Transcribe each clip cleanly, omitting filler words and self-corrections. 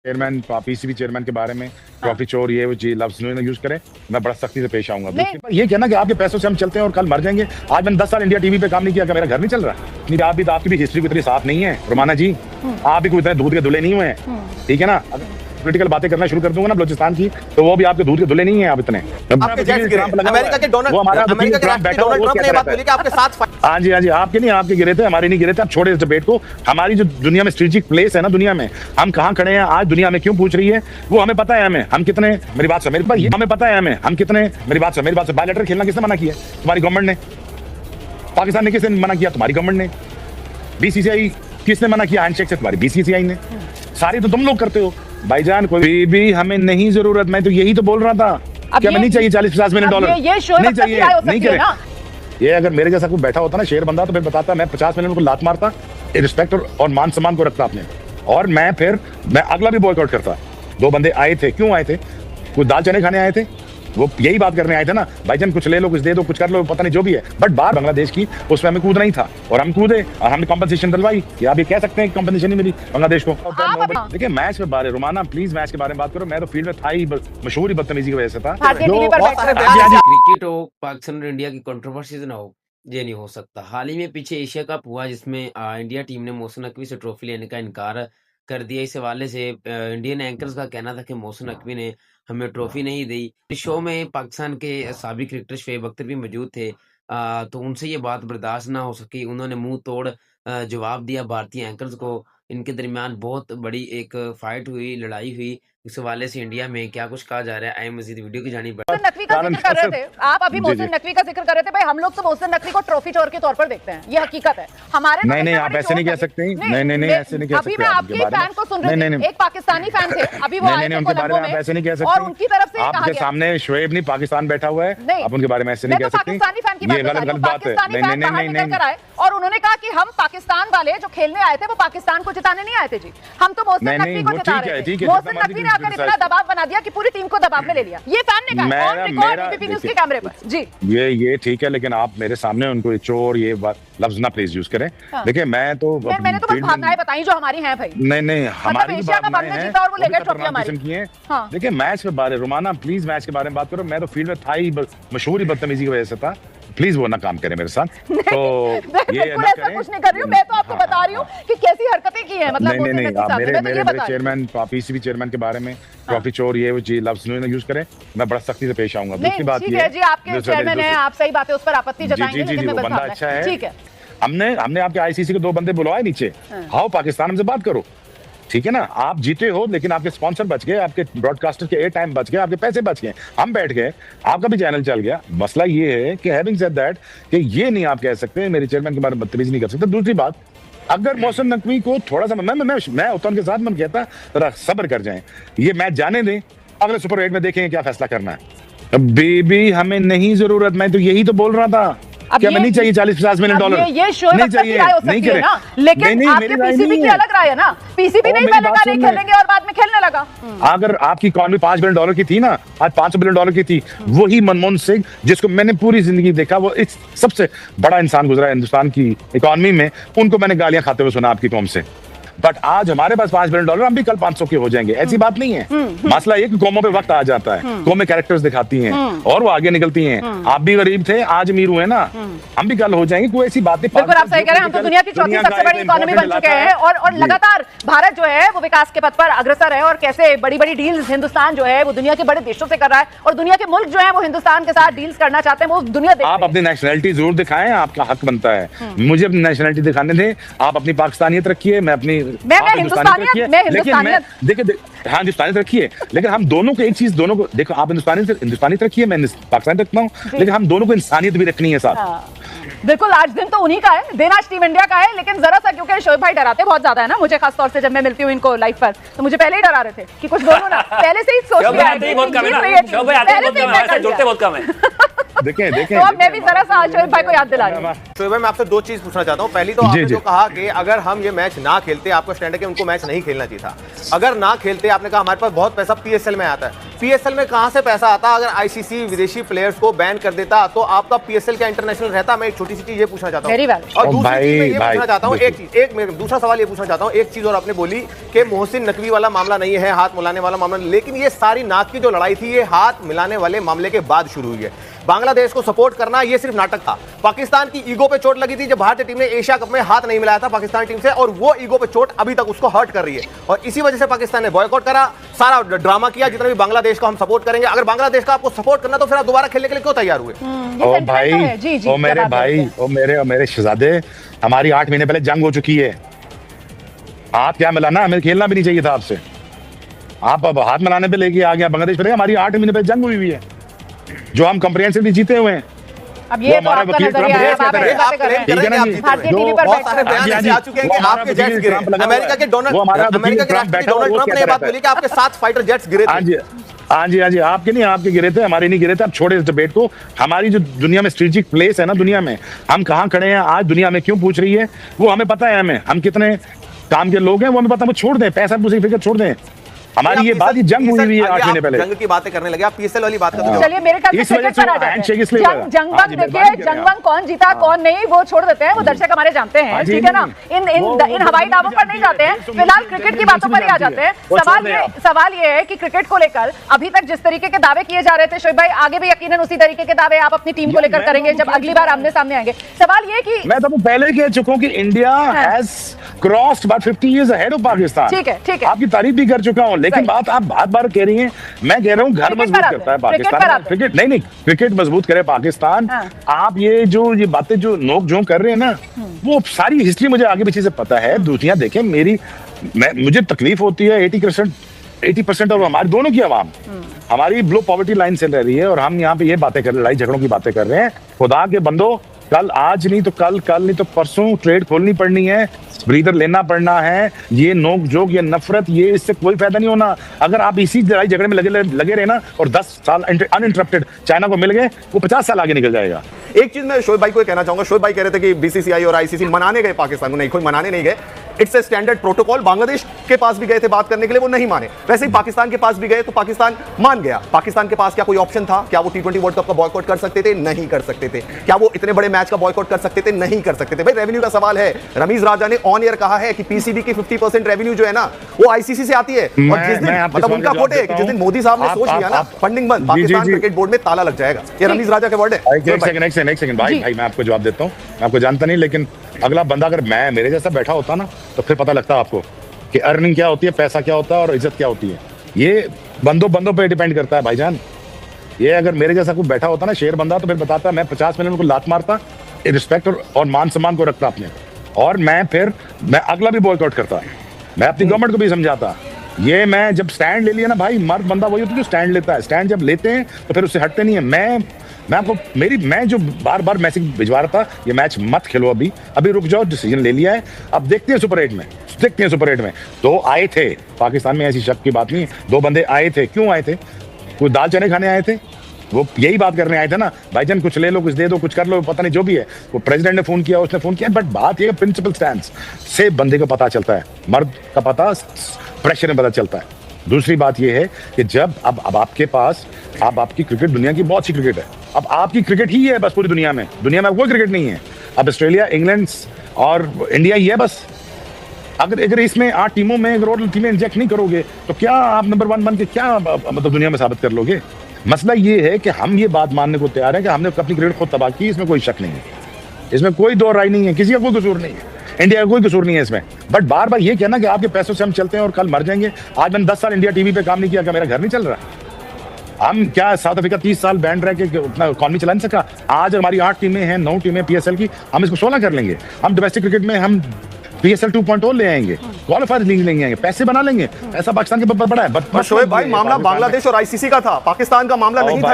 Chairman PCB chairman के बारे में ट्रॉफी चोर ये वो जी लफ्ज यूज करें, मैं बड़ा सख्ती से पेश आऊंगा। ये कहना कि आपके पैसों से हम चलते हैं और कल मर जाएंगे। आज मैंने 10 साल इंडिया टीवी पे काम नहीं किया, क्या मेरा घर नहीं चल रहा? नहीं, आप भी तो आपकी भी हिस्ट्री इतनी साफ नहीं है रोमाना जी, आप भी कोई इतने दूध के धुले नहीं हुए हैं, ठीक है ना? पॉलिटिकल बातें करना शुरू कर दूंगा ना बलूचिस्तान की, तो वो भी आपके दूध के धुले नहीं है आप इतने। अमेरिका के डोनाल्ड ट्रंप ने बात बोली कि आपके साथ। हाँ जी, आपके नहीं, आपके गिरे थे, हमारे नहीं गिरे थे। आप छोड़े इस डिबेट को। हमारी जो दुनिया में स्ट्रेटेजिक प्लेस है ना, दुनिया में हम कहाँ खड़े हैं आज, दुनिया में क्यों पूछ रही है वो हमें पता है। हम कितने, मेरी बात सुन, हमें पता है हम कितने, मेरी बात सुन, बायोलेटर खेलना किसने मना किया? तुम्हारी गवर्नमेंट ने। पाकिस्तान ने किसने मना किया? तुम्हारी गवर्नमेंट ने। बीसीसीआई किसने मना किया हैंडशेक से? तुम्हारी बीसीसीआई ने। सारी तो तुम लोग करते हो भाईजान, कोई भी हमें नहीं जरूरत। मैं तो यही तो बोल रहा था, क्या नहीं चाहिए 40-50 मिलियन डॉलर नहीं चाहिए, नहीं करे। ये अगर मेरे जैसा कोई बैठा होता ना शेर बंदा, तो फिर बताता मैं 50 मिलियन को लात मारता, रिस्पेक्ट और मान सम्मान को रखता अपने, और मैं अगला भी बॉयकॉट करता। 2 बंदे आए थे, क्यों आए थे? कुछ दाल चने खाने आए थे, वो यही बात करने आए थे ना भाईजान, कुछ ले लो, कुछ दे दो, कुछ कर लो, पता नहीं जो भी है। बट बात बांग्लादेश की, उसमें हमें कूदना ही था और हम कूदे और हमने कॉम्पनसेशन दिलवाई। या आप ये कह सकते हैं कि कॉम्पनसेशन नहीं मिली बांग्लादेश को। देखिए मैच के बारे, रोमाना प्लीज मैच के बारे में बात करो। मैं तो फील्ड में था ही, मशहूर ही बदतमीजी की वजह से था। क्रिकेट हो, पाकिस्तान और इंडिया की कंट्रोवर्सीज ना हो, ये नहीं हो सकता। हाल ही में पीछे एशिया कप हुआ जिसमें इंडिया टीम ने मोहसिन नकवी से ट्रॉफी लेने का इनकार कर दिया। इस हवाले से इंडियन एंकर्स का कहना था कि मोहसिन नकवी ने हमें ट्रॉफी नहीं दी। इस शो में पाकिस्तान के साबिक क्रिकेटर शोएब अख्तर भी मौजूद थे, तो उनसे ये बात बर्दाश्त ना हो सकी। उन्होंने मुंह तोड़ जवाब दिया भारतीय एंकर्स को। इनके दरमियान बहुत बड़ी एक फाइट हुई, लड़ाई हुई। इस हवाले से इंडिया में क्या कुछ कहा जा रहा है, आए मजीद वीडियो की जानिब बढ़ते। नकवी का जिक्र कर रहे थे आप, अभी मोहसिन नकवी का जिक्र कर रहे थे। भाई हम लोग तो मोहसिन नकवी को ट्रॉफी चोर के तौर पर देखते हैं, ये हकीकत है हमारे। नहीं, आप ऐसे नहीं कह सकते। नहीं, ऐसे नहीं कह सकते। अभी मैं आपके फैन को सुन रही थी, एक पाकिस्तानी फैन थे, अभी वो आए थे कोलंबो में, ऐसे नहीं कह सकते। और उनकी तरफ से आपके सामने शोएब नहीं, पाकिस्तान बैठा हुआ है, आप उनके बारे में ऐसे नहीं कह सकते। पाकिस्तानी फैन की ये गलत बात है। नहीं, और उन्होंने कहा कि हम पाकिस्तान वाले जो खेलने आए थे वो पाकिस्तान को जिताने नहीं आए थे जी, हम तो मोहसिन नकवी को जिता रहे थे। मोहसिन नकवी ने आकर इतना दबाव बना दिया कि पूरी टीम को दबाव में ले लिया। ये फैन ने कहा ऑन रिकॉर्ड एबीपी न्यूज़ के कैमरे पर जी। ये ठीक है, लेकिन आप मेरे सामने उनको चोर ये लफ्ज ना प्लीज यूज करें। देखिए मैंने तो बस भावनाएं बताई जो हमारी हैं भाई। नहीं, हमारी भावनाएं हैं और वो लेकर ट्रॉफी हमारी की है। देखिए मैच के बारे, रोमाना प्लीज मैच के बारे में बात करो। मैं तो फील्ड में था ही, मशहूर ही बदतमीजी की वजह से था। प्लीज वो ना काम करें मेरे साथ। तो ये ना करें, कुछ नहीं कर रही हूं, मैं तो आपको बता रही हूं कि कैसी हरकतें की हैं। मतलब मेरे चेयरमैन पीसीबी चेयरमैन के बारे में ट्रॉफी चोर ये वो जी लफ्ज यूज करें, मैं बड़ा सख्ती से पेश आऊंगा। दूसरी बात ये है जी, आपके चेयरमैन हैं, आप सही बात है, उस पर आपत्ति जताएंगे, लेकिन मैं बंदा अच्छा है, ठीक है। हमने आपके आईसीसी के 2 बंदे बुलवाए नीचे, आओ पाकिस्तान हमसे बात करो, ठीक है ना? आप जीते हो लेकिन आपके स्पॉन्सर बच गए, आपके ब्रॉडकास्टर के एयर टाइम बच गए, आपके पैसे बच गए, हम बैठ गए, आपका भी चैनल चल गया। मसला ये है कि हैविंग सेड दैट कि ये नहीं आप कह सकते मेरे चेयरमैन के बारे में बदतमीजी नहीं कर सकते। दूसरी बात, अगर मोहसिन नकवी को थोड़ा सा मैं होता उनके साथ, मैं कहता जरा सब्र कर जाएं, ये मैच जाने दें, अगले सुपर 8 में देखेंगे क्या फैसला करना है। बेबी हमें नहीं जरूरत, मैं तो यही तो बोल रहा था, क्या मैं नहीं चाहिए 40-50 मिलियन डॉलर ये शो नहीं चाहिए, नहीं करें ना। लेकिन आपके पीसीबी की अलग राय है ना, पीसीबी नहीं पहलेगा, नहीं खेलेंगे और बाद में खेलने लगा। अगर आपकी इकॉनमी 5 बिलियन डॉलर की थी ना, आज 500 बिलियन डॉलर की थी, वही मनमोहन सिंह जिसको मैंने पूरी जिंदगी देखा, वो इस सबसे बड़ा इंसान गुजरा है हिंदुस्तान की इकॉनमी में, उनको मैंने गालियां खाते हुए सुना आपकी कौम से। बट आज हमारे पास 5 बिलियन डॉलर, हम भी कल 500 के हो जाएंगे, ऐसी बात नहीं है। मसला ये कि कौमों पे वक्त आ जाता है, कौमें कैरेक्टर्स दिखाती हैं और वो आगे निकलती हैं। आप भी गरीब थे, आज अमीर हुए ना, हम भी कल हो जाएंगे, कोई ऐसी बात नहीं। बिल्कुल आप सही कह रहे हैं, हम तो दुनिया की चौथी सबसे बड़ी इकोनॉमी बन चुके हैं और लगातार भारत जो है वो विकास के पथ पर अग्रसर है, और कैसे बड़ी बड़ी डील्स हिंदुस्तान जो है वो दुनिया के बड़े देशों से कर रहा है, और दुनिया के मुल्क जो है वो हिंदुस्तान के साथ डील्स करना चाहते हैं, वो दुनिया देख। आप अपनी नेशनलिटी जरूर दिखाएं, आपका हक बनता है, मुझे अपनी नेशनलिटी दिखाने दें। आप अपनी पाकिस्तानियत रखिए, मैं अपनी हिंदुस्तानियत रखिए, लेकिन हम दोनों को एक चीज, दोनों को देखो, आप हिंदुस्तानियत रखिए, मैं पाकिस्तानी रखता हूँ, लेकिन हम दोनों को इंसानियत भी रखनी है साथ। बिल्कुल, आज दिन तो उन्हीं का है, दिन आज टीम इंडिया का है, लेकिन जरा सा क्योंकि शोएब भाई डराते बहुत ज्यादा है ना मुझे, खास तौर से जब मैं मिलती हूँ इनको लाइव पर, तो मुझे पहले ही डरा रहे थे कि कुछ बोलो ना, पहले से ही सोच लिया है। देखें तो अब मैं भी जरा सा शोएब भाई को याद दिला रही हूं। शोएब भाई मैं आपसे दो चीज पूछना चाहता हूं। पहली तो आपने जो कहा कि अगर हम ये मैच ना खेलते, आपका स्टैंड है कि उनको मैच नहीं खेलना चाहिए था। अगर ना खेलते, आपने कहा हमारे पास बहुत पैसा पीएसएल में आता है। पीएसएल में कहां से पैसा आता? अगर आईसीसी विदेशी प्लेयर्स को बैन कर देता तो आपका पीएसएल क्या इंटरनेशनल रहता? मैं एक छोटी सी चीज ये पूछना चाहता हूं। और दूसरी चीज मैं ये पूछना चाहता हूं, एक दूसरा सवाल ये पूछना चाहता हूं। एक चीज और आपने बोली कि मोहसिन नकवी वाला मामला नहीं है, हाथ मिलाने वाला मामला, लेकिन ये सारी नाक की जो लड़ाई थी ये हाथ मिलाने वाले मामले के बाद शुरू हुई है। बांग्लादेश को सपोर्ट करना ये सिर्फ नाटक था। पाकिस्तान की ईगो पे चोट लगी थी जब भारतीय टीम ने एशिया कप में हाथ नहीं मिलाया था पाकिस्तान टीम से, और वो ईगो पे चोट अभी तक उसको हर्ट कर रही है। और इसी वजह से पाकिस्तान ने बॉयकॉट करा, सारा ड्रामा किया, जितना भी बांग्लादेश को हम सपोर्ट करेंगे। अगर बांग्लादेश का आपको सपोर्ट करना तो फिर आप दोबारा खेलने के लिए क्यों तैयार हुए? ओ भाई, ओ मेरे भाई, ओ मेरे शहजादे, हमारी 8 महीने पहले जंग हो चुकी है। हाथ क्या मिलाना, हमें खेलना भी नहीं चाहिए था आपसे। आप अब हाथ मिलाने पे लेके आ गया बांग्लादेश पे। हमारी 8 महीने पहले जंग हुई है जो हम कंप्रिहेंसिवली जीते हुए हैं। अब ये तो आपका नजरिया है, आप ऐसे बातें कर रहे हैं। भारतीय टीवी पर बहुत सारे बयान ऐसे आ चुके हैं कि आपके जेट्स गिरे। अमेरिका के राष्ट्रपति डोनाल्ड ट्रंप ने ये बात बोली कि आपके 7 फाइटर जेट्स गिरे थे। हाँ जी, आपके नहीं, आपके गिरे थे, हमारे नहीं गिरे थे। अब छोड़े इस डिबेट को। हमारी जो दुनिया में स्ट्रेटेजिक प्लेस है ना, दुनिया में हम कहाँ खड़े हैं आज, दुनिया में क्यों पूछ रही है वो हमें पता है। हम कितने काम के लोग हैं वो हमें पता है। वो छोड़ दें, पैसा पूछे फिक्र छोड़ दें। हमारी ये बात, ये जंग हुई है 8 महीने पहले। जंग की बातें करने लगे आप, पीएसएल वाली बात करते हो। चलिए मेरे ख्याल से क्रिकेट पर आ जाते हैं। जंगवंग देखिए, जंगवंग कौन जीता कौन नहीं वो छोड़ देते हैं, वो दर्शक हमारे जानते हैं, ठीक है ना। इन हवाई दावों पर नहीं जाते हैं, फिलहाल क्रिकेट की बातों पर ही आ जाते हैं। सवाल ये है कि क्रिकेट को लेकर अभी तक जिस तरीके के दावे किए जा रहे थे शोएब भाई, आगे भी यकीनन उसी तरीके के दावे आप अपनी टीम को लेकर करेंगे जब अगली बार आमने सामने आएंगे। सवाल ये कि मैं तो पहले कह चुका हूं कि India has crossed about 50 years ahead of Pakistan. ठीक है, आपकी तारीफ भी कर चुका हूं, लेकिन बात आप बार कह रही हैं। मैं कह रहा हूं घर मजबूत करता है पाकिस्तान। क्रिकेट नहीं, क्रिकेट मजबूत करे पाकिस्तान। आप ये बातें जो नोक झोंक कर रहे हैं ना, वो सारी हिस्ट्री मुझे आगे पीछे से पता है। दूसरियां देखें, मुझे तकलीफ होती है 80% और हमारे दोनों की आवाम हमारी बिलो पॉवर्टी लाइन से रह रही है, और हम यहाँ पे ये बातें कर, लड़ाई झगड़ों की बातें कर रहे हैं। खुदा के बंदो, कल आज नहीं तो कल नहीं तो परसों ट्रेड खोलनी पड़नी है, ब्रीदर लेना पड़ना है। ये नोक जोक, ये नफरत, ये इससे कोई फायदा नहीं होना। अगर आप इसी लड़ाई झगड़े में लगे रहे ना और 10 साल अनइंटरप्टेड चाइना को मिल गए, वो 50 साल आगे निकल जाएगा। एक चीज मैं शोएब भाई को कहना चाहूंगा। शोएब भाई कह रहे थे कि बीसीसीआई और आईसीसी मनाने गए पाकिस्तान को, नहीं, कोई मनाने नहीं गए। It's a standard protocol. Bangladesh के पास भी गए थे बात करने के लिए, वो नहीं माने। वैसे ही पाकिस्तान के पास भी गए तो पाकिस्तान मान गया। पाकिस्तान के पास क्या कोई ऑप्शन था? क्या वो T20 वर्ल्ड कप का बॉयकॉट कर सकते थे? नहीं कर सकते थे। क्या वो इतने बड़े मैच का बॉयकॉट कर सकते थे? नहीं कर सकते थे। भाई रेवेन्यू का सवाल है। रमीज राजा ने ऑन एयर कहा है कि पीसीबी की 50% रेवेन्यू जो है ना वो आईसीसी से आती है। और जिस दिन मतलब उनका कोट है कि जिस दिन मोदी साहब ने सोच लिया ना फंडिंग बंद, पाकिस्तान क्रिकेट बोर्ड में ताला लग जाएगा। ये रमीज राजा के वर्ड है। एक सेकंड भाई, मैं आपको जवाब देता हूँ। मैं आपको जानता नहीं, लेकिन अगला बंदा अगर मेरे जैसा बैठा होता ना तो फिर पता लगता आपको कि अर्निंग क्या होती है, पैसा क्या होता है और इज्जत क्या होती है। ये बंदों पे डिपेंड करता है भाईजान। ये अगर मेरे जैसा कोई बैठा होता ना शेर बंदा, तो फिर बताता मैं 50 मिनट को लात मारता, रिस्पेक्ट और मान सम्मान को रखता अपने, और मैं अगला भी बॉयकॉट करता। मैं अपनी गवर्नमेंट को भी समझाता। ये मैं जब स्टैंड ले लिया ना भाई, मर्द बंदा वही होता है जो स्टैंड लेता है। स्टैंड जब लेते हैं तो फिर उससे हटते नहीं है। मैं आपको मैं जो बार मैसेज भिजवा रहा था, ये मैच मत खेलो, अभी रुक जाओ, डिसीजन ले लिया है, अब देखते हैं सुपर 8 में। 2 आए थे पाकिस्तान में, ऐसी शक की बात नहीं है। 2 बंदे आए थे, क्यों आए थे? कोई दाल चने खाने आए थे? वो यही बात करने आए थे ना, भाईजान कुछ ले लो, कुछ दे दो, कुछ कर लो, पता नहीं जो भी है। वो प्रेसिडेंट ने फोन किया, उसने फोन किया, बट बात ये प्रिंसिपल स्टैंड से बंदे को पता चलता है, मर्द का पता प्रेशर में पता चलता है। दूसरी बात ये है कि जब अब आपके पास आपकी क्रिकेट, दुनिया की बहुत सी क्रिकेट है, अब आपकी क्रिकेट ही है बस पूरी दुनिया में कोई क्रिकेट नहीं है। अब ऑस्ट्रेलिया, इंग्लैंड और इंडिया ही है बस। अगर इसमें 8 टीमों में अगर और टीमें इंजेक्ट नहीं करोगे तो क्या आप नंबर 1 बन के क्या मतलब दुनिया में साबित कर लोगे? मसला ये है कि हम ये बात मानने को तैयार है कि हमने अपनी क्रिकेट खुद तबाह की, इसमें कोई शक नहीं है, इसमें कोई दो राय नहीं है, किसी का कोई कसूर नहीं है, इंडिया का कोई कसूर नहीं है इसमें। बट बार ये कहना कि आपके पैसों से हम चलते हैं और कल मर जाएंगे। आज मैंने 10 साल इंडिया टीवी पे काम नहीं किया, क्या मेरा घर नहीं चल रहा? हम क्या साउथ अफ्रीका 30 साल बैंड रह के उतना इकॉनमी चला नहीं सका? आज हमारी 8 टीमें हैं, 9 टीमें पीएसएल की, हम इसको 16 कर लेंगे। हम डोमेस्टिक क्रिकेट में हम पीएसएल 2.0 ले आएंगे, क्वालिफायर लीग लेंगे, पैसे बना लेंगे। ऐसा पाकिस्तान के ऊपर बड़ा है। बट शोएब भाई, मामला बांग्लादेश और आईसीसी का था, पाकिस्तान का मामला नहीं था।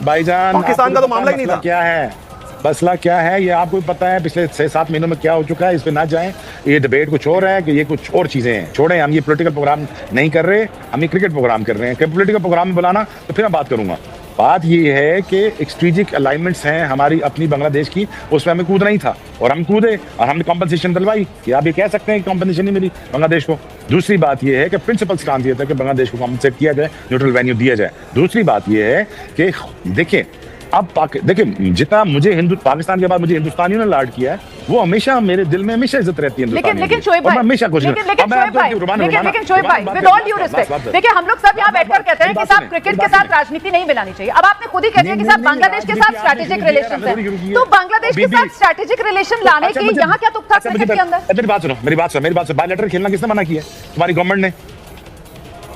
भाईजान पाकिस्तान का तो मामला ही नहीं था। क्या है मसला, क्या है ये आपको पता है पिछले 6-7 महीनों में क्या हो चुका है। इस पे ना जाएं, ये डिबेट कुछ और है कि ये कुछ और चीजें हैं। छोड़ें, हम ये पॉलिटिकल प्रोग्राम नहीं कर रहे, हम ये क्रिकेट प्रोग्राम कर रहे हैं। पॉलिटिकल प्रोग्राम में बुलाना तो फिर मैं बात करूंगा। बात ये है कि स्ट्रेटेजिक अलाइनमेंट्स हैं हमारी अपनी बांग्लादेश की, उसमें हमें कूदना ही था और हम कूदे और हमने कॉम्पनसेशन दिलवाई कि आप ये कह सकते हैं कि कॉम्पनसेशन नहीं मिली बांग्लादेश को। दूसरी बात ये है कि प्रिंसिपल स्टांस ये था कि बांग्लादेश को कॉम्पनसेट किया जाए, न्यूट्रल वेन्यू दिया जाए। दूसरी बात ये है कि देखिए अब देखिए जितना मुझे पाकिस्तान के बाद मुझे हिंदुस्तानियों ने लाड किया है, वो हमेशा मेरे दिल में हमेशा इज्जत रहती है। लेकिन शोएब भाई, हमेशा कुछ लेकिन शोएब भाई, विद ऑल ड्यू रिस्पेक्ट, देखिए हम लोग सब यहाँ बैठकर कहते हैं कि साहब क्रिकेट के साथ राजनीति नहीं मिलानी चाहिए। अब आपने खुद ही कह दिया कि साहब बांग्लादेश के साथ स्ट्रैटेजिक रिलेशन है, तो बांग्लादेश के साथ स्ट्रैटेजिक रिलेशन लाने की यहाँ क्या तुक था क्रिकेट के अंदर? मेरी बात सुनो, मेरी बात सुनो। बायलैटरल खेलना किसने मना किया? तुम्हारी गवर्नमेंट ने।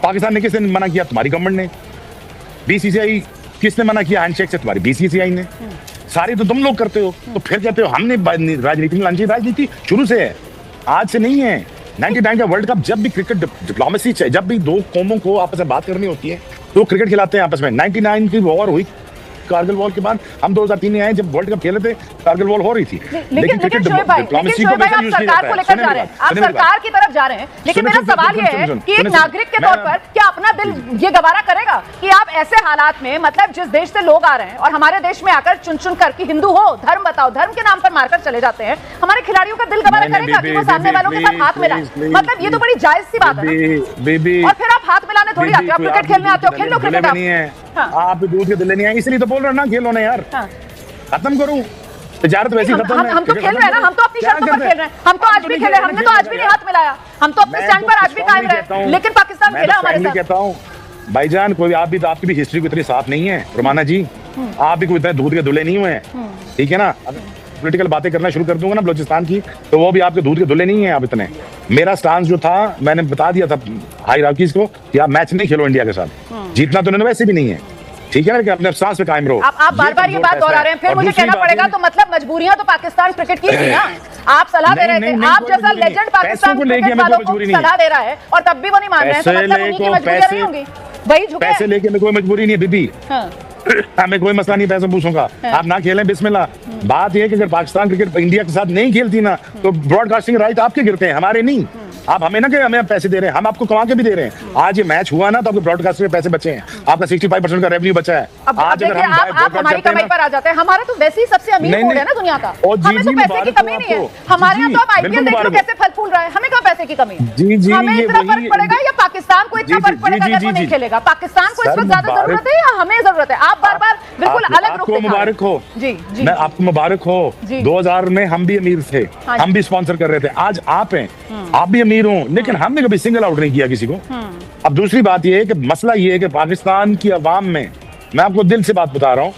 पाकिस्तान ने किसने मना किया? तुम्हारी गवर्नमेंट ने। बीसीसीआई किसने मना किया हैंडशेक से? तुम्हारी बीसीसीआई ने। सारी तो तुम लोग करते हो, तो फिर कहते हो हमने राजनीति में लानी चाहिए। राजनीति शुरू से है, आज से नहीं है। 99 का वर्ल्ड कप, जब भी क्रिकेट डिप्लोमेसी चाहिए, जब भी दो कौमों को आपस में बात करनी होती है तो क्रिकेट खिलाते हैं आपस में। 99 की वॉर हुई कारगिल वॉर के बाद, हम 2003 में आए जब वर्ल्ड कप खेले थे, कारगिल वॉर हो रही थी। लेकिन शोएब भाई, आप सरकार को लेकर जा रहे हैं, आप सरकार की तरफ जा रहे हैं, लेकिन मेरा सवाल ये है कि एक नागरिक के तौर पर क्या अपना दिल ये गवारा करेगा कि आप ऐसे हालात में, मतलब जिस देश से लोग आ रहे हैं और हमारे देश में आकर चुन चुन कर कि हिंदू हो, धर्म बताओ, धर्म के नाम पर मारकर चले जाते हैं, हमारे खिलाड़ियों का दिल गवारा करेगा कि वो सामने वालों के साथ हाथ मिलाएं? मतलब ये तो बड़ी जायज सी बात है। और फिर आप हाथ मिलाने थोड़ी आते हो, आप क्रिकेट खेलने आते हो, खेल लो क्रिकेट। आप दूध के दिले नहीं आए, इसलिए तो बोल रहे ना खेलो ना यार। खत्म करूं तिजारत वैसी खत्म है। हम तो खेल रहे हैं ना, हम तो अपनी शर्तों पर खेल रहे हैं, हम तो आज भी खेले, हमने तो आज भी नहीं हाथ मिलाया, हम तो अपने स्टैंड पर आज भी कायम रहे, लेकिन पाकिस्तान खेला हमारे साथ। कहता हूं भाईजान, कोई आप भी तो, आपकी भी हिस्ट्री को इतनी साफ नहीं है रोमाना जी, आप भी कोई इतने दूध के दुले नहीं हुए हैं, ठीक है ना। पॉलिटिकल बातें करना शुरू कर दूंगा ना बलूचिस्तान की, तो वो भी आपके दूध के दुले नहीं है आप इतने। मेरा स्टांस जो था, मैंने बता दिया था हाई राकीज को कि आप मैच नहीं खेलो इंडिया के साथ, जीतना तो उन्होंने वैसे भी नहीं है, ठीक है ना, कि अपने सांस पे कायम रहो। आप बार-बार ये बात दोहरा रहे हैं, फिर मुझे कहना पड़ेगा तो मतलब मजबूरियां तो पाकिस्तान क्रिकेट की थी ना। आप सलाह दे रहे थे, आप जैसा लेजेंड पाकिस्तान क्रिकेट वालों को सलाह दे रहा है और तब भी वो नहीं मान रहे हैं, तो मतलब उन्हीं की मजबूरियां नहीं होंगी, वही झुके। पैसे लेके में कोई मजबूरी नहीं है बीबी, हमें कोई मसला नहीं पैसे पूछों का, आप ना खेलें बिस्मिल्लाह। बात यह है कि अगर पाकिस्तान क्रिकेट इंडिया के साथ नहीं खेलती ना, तो ब्रॉडकास्टिंग राइट आपके गिरते हैं, हमारे नहीं। आप हमें ना कि हमें पैसे दे रहे हैं, हम आपको कमा के भी दे रहे हैं। आज ये मैच हुआ ना, तो आपके ब्रॉडकास्टिंग में पैसे बचे हैं, आपका 65% का रेवेन्यू बचा है। आज अगर आप हमारी कमाई पर आ जाते हैं, हमारा तो वैसे ही सबसे अमीर बोर्ड है ना दुनिया का, हमें तो पैसे की कमी नहीं है। हमारे यहाँ तो आप आईपीएल देख लो कैसे फल फूल रहा है, हमें कहाँ पैसे की कमी है? हमें इतना फर्क पड़ेगा या पाकिस्तान को इतना फर्क पड़ेगा अगर वो नहीं खेलेगा? पाकिस्तान को इस वक्त ज्यादा जरूरत है या हमें जरूरत है? आप बार बार बिल्कुल अलग रुख दिखा। मुबारक हो जी, मैं आपको मुबारक हो। 2000 में हम भी अमीर थे, हम भी स्पॉन्सर कर रहे थे, आज आप हैं, आप भी अमीर हो, लेकिन हमने कभी सिंगल आउट नहीं किया किसी को। अब दूसरी बात यह है कि मसला ये है कि पाकिस्तान की अवाम में, मैं आपको दिल से बात बता रहा हूं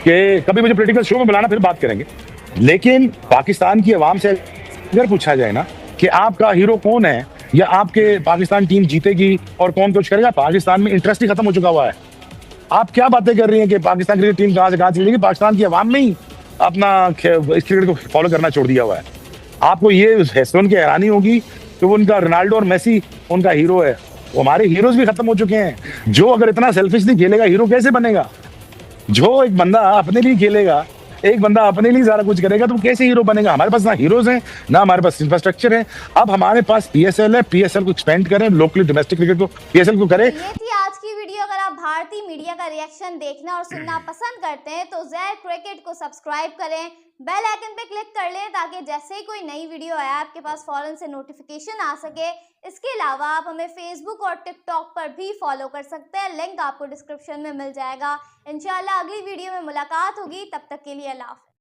कि कभी मुझे पॉलिटिकल शो में बुलाना, फिर बात करेंगे, लेकिन पाकिस्तान की अवाम से अगर पूछा जाए ना कि आपका हीरो कौन है या आपके पाकिस्तान टीम जीतेगी और कौन कुछ करेगा, पाकिस्तान में इंटरेस्ट ही खत्म हो चुका हुआ है। आप क्या बातें कर रही हैं कि पाकिस्तान क्रिकेट टीम कहां से कहां चली गई? पाकिस्तान की अवाम में ही अपना इस क्रिकेट को फॉलो करना छोड़ दिया हुआ है। आपको ये सुन के हैरानी होगी कि वो उनका रोनाल्डो और मेसी उनका हीरो है, वो हमारे हीरोज भी खत्म हो चुके हैं। जो अगर इतना सेल्फिशली खेलेगा, हीरो कैसे बनेगा? जो एक बंदा अपने लिए खेलेगा, एक बंदा अपने लिए सारा कुछ करेगा, तो कैसे हीरो बनेगा? हमारे पास ना हीरोज हैं, ना हमारे पास इंफ्रास्ट्रक्चर है। अब हमारे पास पीएसएल है, पीएसएल को एक्सपेंड करें, लोकली डोमेस्टिक क्रिकेट को पीएसएल को करें। ये थी आज की वीडियो। अगर आप भारतीय मीडिया का रिएक्शन देखना और सुनना पसंद करते हैं तो ज़ेड क्रिकेट को सब्सक्राइब करें, बेल आइकन पे क्लिक कर लें ताकि जैसे ही कोई नई वीडियो आए आपके पास फौरन से नोटिफिकेशन आ सके। इसके अलावा आप हमें फेसबुक और टिकटॉक पर भी फॉलो कर सकते हैं, लिंक आपको डिस्क्रिप्शन में मिल जाएगा। इंशाल्लाह अगली वीडियो में मुलाकात होगी, तब तक के लिए अल्लाह हाफ़िज़।